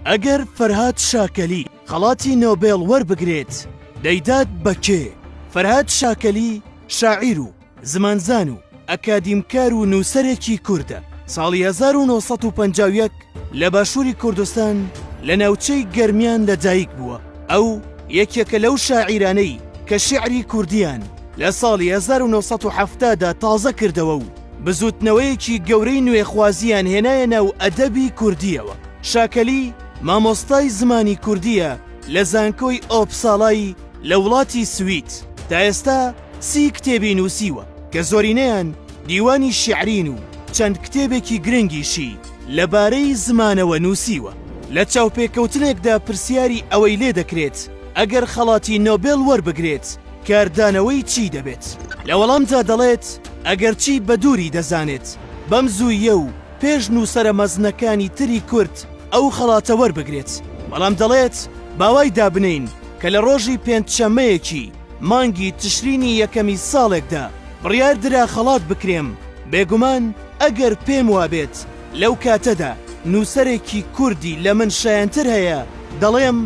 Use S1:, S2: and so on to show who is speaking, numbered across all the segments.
S1: ئەگەر فەرهاد شاکەلی خەڵاتی نۆبێڵ وەربگرێت دەیدات بە کێ؟ فەرهاد شاکەلی شاعیر و زمانزان و ئەکادیمکار و نووسەرێکی کوردە. ساڵی 1951 لە باشووری کوردستان لە ناوچەی گەرمیان لەدایک بووە. ئەو یەکێکە لەو شاعیرانەی کە شیعری کوردیان لە ساڵی 1970دا تازە کردەوە و بزوتنەوەیەکی گەورەی نوێخوازیان هێنایە ناو ئەدەبی کوردیەوە. شاکەلی مامۆستای زمانی کوردیە لە زانکۆی ئۆپساڵایی لە وڵاتی سوید. تا ئێستا 30 کتێبی نووسیوە کە زۆرینەیان دیوانی شیعرین و چەند کتێبێکی گرنگیشی لەبارەی زمانەوە نووسیوە. لە چاوپێکەوتنێکدا پرسیاری ئەوەی لێ دەکرێت ئەگەر خەڵاتی نۆبێڵ وەربگرێت کاردانەوەی چی دەبێت؟ لە وەڵامدا دەڵێت ئەگەر چی بە دووری دەزانێت بەم زوویە و پێش نووسەرە مەزنەکانی تری کورد ئەو خەڵاتە وەربگرێت. بەڵام دەڵێت باوای دابنین کە لە ڕۆژی پێنجشەممەیەکی مانگی تشرینی یەکەمی ساڵێکدا بڕیار درا خەڵات بکرێم. بێگومان ئەگەر پێم وابێت لەو کاتەدا نووسەرێکی کوردی لە من شایەنتر هەیە دەڵێم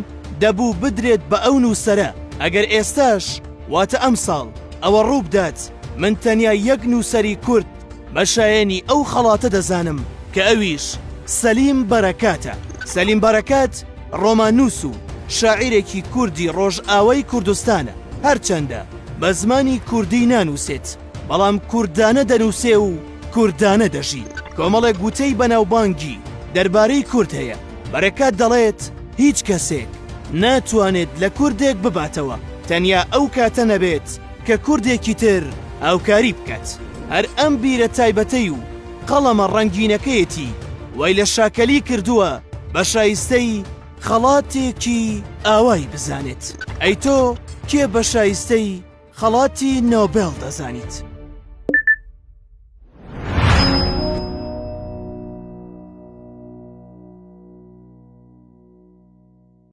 S1: دەبوو بدرێت بە ئەو نووسەرە. ئەگەر ئێستاش واتە ئەم ساڵ ئەوە ڕوو بدات من تەنیا یەک نووسەری کورد بە شایەنی ئەو خەڵاتە دەزانم کە ئەویش سەلیم بەرەکاتە. سەلیم بەرەکات ڕۆمانووس و شاعیرێکی کوردی ڕۆژئاوای کوردستانە. هەرچەندە بە زمانی کوردی نانووسێت بەڵام کوردانە دەنووسێ و کوردانە دەژی. کۆمەڵێک گوتەی بەناوبانگی دەربارەی کورد هەیە. بەرەکات دەڵێت هیچ کەسێک ناتوانێت لە کوردێک بباتەوە تەنیا ئەو کاتە نەبێت کە کوردێکی تر هاوکاری بکات. هەر ئەم بیرە تایبەتەی و قەڵەمە ڕەنگینەکەیەتی وای لە شاکەلی کردووە بە شایستەی خەڵاتێکی ئاوای بزانێت. ئەی تۆ کێ بە شایستەی خەڵاتی نۆبێڵ دەزانیت؟